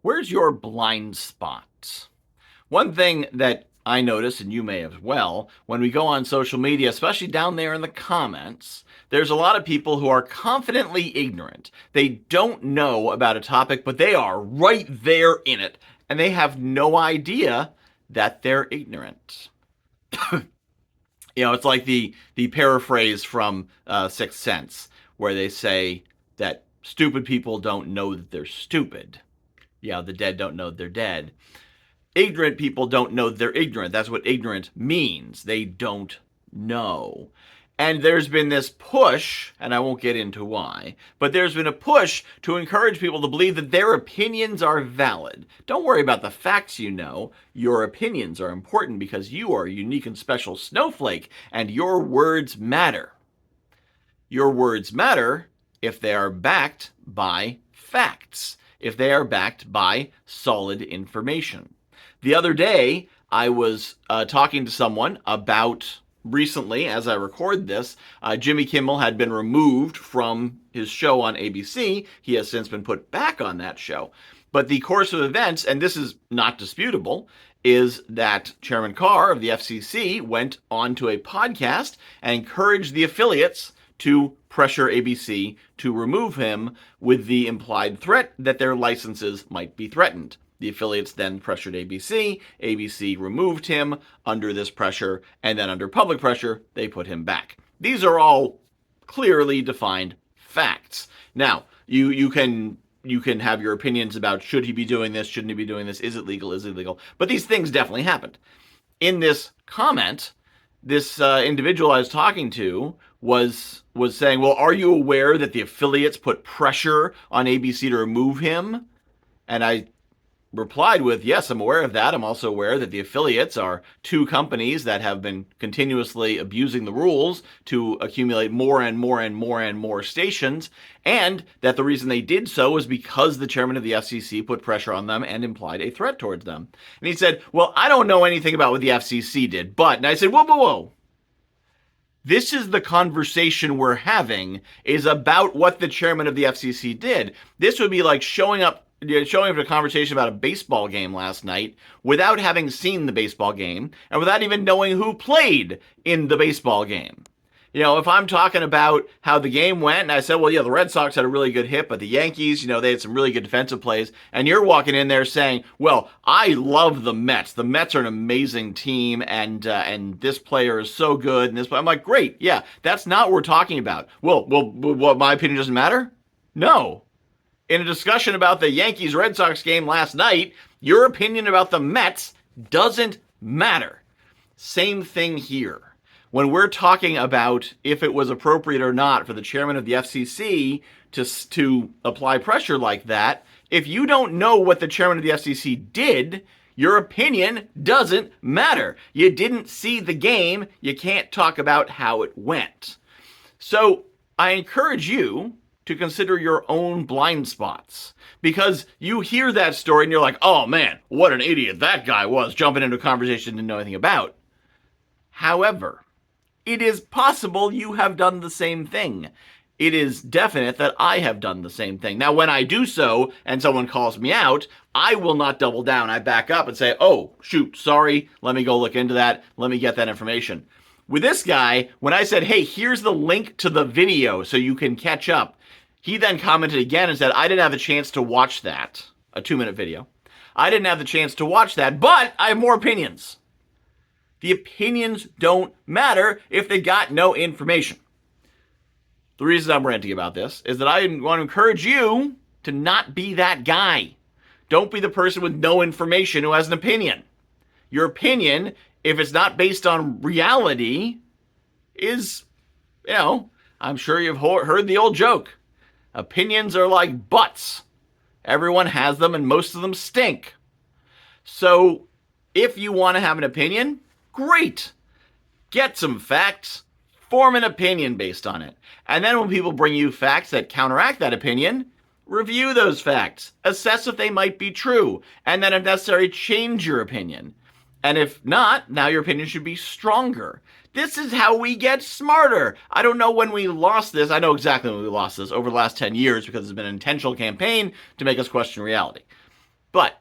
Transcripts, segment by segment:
Where's your blind spot? One thing that I notice, and you may as well, when we go on social media, especially down there in the comments, there's a lot of people who are confidently ignorant. They don't know about a topic, but they are right there in it, and they have no idea that they're ignorant. It's like the paraphrase from Sixth Sense, where they say that stupid people don't know that they're stupid. The dead don't know they're dead. Ignorant people don't know they're ignorant. That's what ignorant means. They don't know. And there's been this push, and I won't get into why, but there's been a push to encourage people to believe that their opinions are valid. Don't worry about the facts you know. Your opinions are important because you are a unique and special snowflake, and your words matter. Your words matter if they are backed by facts, if they are backed by solid information. The other day, I was talking to someone about recently, as I record this, Jimmy Kimmel had been removed from his show on ABC. He has since been put back on that show. But the course of events, and this is not disputable, is that Chairman Carr of the FCC went onto a podcast and encouraged the affiliates to pressure ABC to remove him with the implied threat that their licenses might be threatened. The affiliates then pressured ABC. ABC removed him under this pressure, and then under public pressure, they put him back. These are all clearly defined facts. Now, you can have your opinions about should he be doing this, shouldn't he be doing this, is it legal, is it illegal? But these things definitely happened. In this comment, this individual I was talking to was saying, well, are you aware that the affiliates put pressure on ABC to remove him? And I replied with, yes, I'm aware of that. I'm also aware that the affiliates are two companies that have been continuously abusing the rules to accumulate more and more and more and more stations, and that the reason they did so was because the chairman of the FCC put pressure on them and implied a threat towards them. And he said, well, I don't know anything about what the FCC did, but, and I said, whoa. This is the conversation we're having, is about what the chairman of the FCC did. This would be like showing up to a conversation about a baseball game last night without having seen the baseball game and without even knowing who played in the baseball game. If I'm talking about how the game went and I said, well, yeah, the Red Sox had a really good hit, but the Yankees, they had some really good defensive plays, and you're walking in there saying, well, I love the Mets. The Mets are an amazing team, and this player is so good, and this player, I'm like, great, yeah, that's not what we're talking about. Well, what, my opinion doesn't matter? No. In a discussion about the Yankees-Red Sox game last night, your opinion about the Mets doesn't matter. Same thing here. When we're talking about if it was appropriate or not for the chairman of the FCC to apply pressure like that, if you don't know what the chairman of the FCC did, your opinion doesn't matter. You didn't see the game. You can't talk about how it went. So I encourage you to consider your own blind spots, because you hear that story and you're like, oh man, what an idiot that guy was, jumping into a conversation he didn't know anything about. However, it is possible you have done the same thing. It is definite that I have done the same thing. Now, when I do so and someone calls me out, I will not double down. I back up and say, oh, shoot, sorry, let me go look into that. Let me get that information. With this guy, when I said, hey, here's the link to the video so you can catch up, he then commented again and said, I didn't have a chance to watch that, a 2-minute video. I didn't have the chance to watch that, but I have more opinions. The opinions don't matter if they got no information. The reason I'm ranting about this is that I want to encourage you to not be that guy. Don't be the person with no information who has an opinion. Your opinion, if it's not based on reality, is, I'm sure you've heard the old joke. Opinions are like butts. Everyone has them and most of them stink. So if you want to have an opinion, great. Get some facts, form an opinion based on it. And then when people bring you facts that counteract that opinion, review those facts, assess if they might be true, and then if necessary, change your opinion. And if not, now your opinion should be stronger. This is how we get smarter. I don't know when we lost this. I know exactly when we lost this over the last 10 years because it's been an intentional campaign to make us question reality. But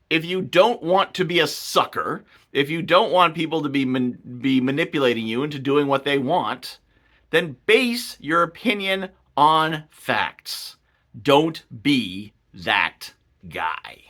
if you don't want to be a sucker, if you don't want people to be manipulating you into doing what they want, then base your opinion on facts. Don't be that guy.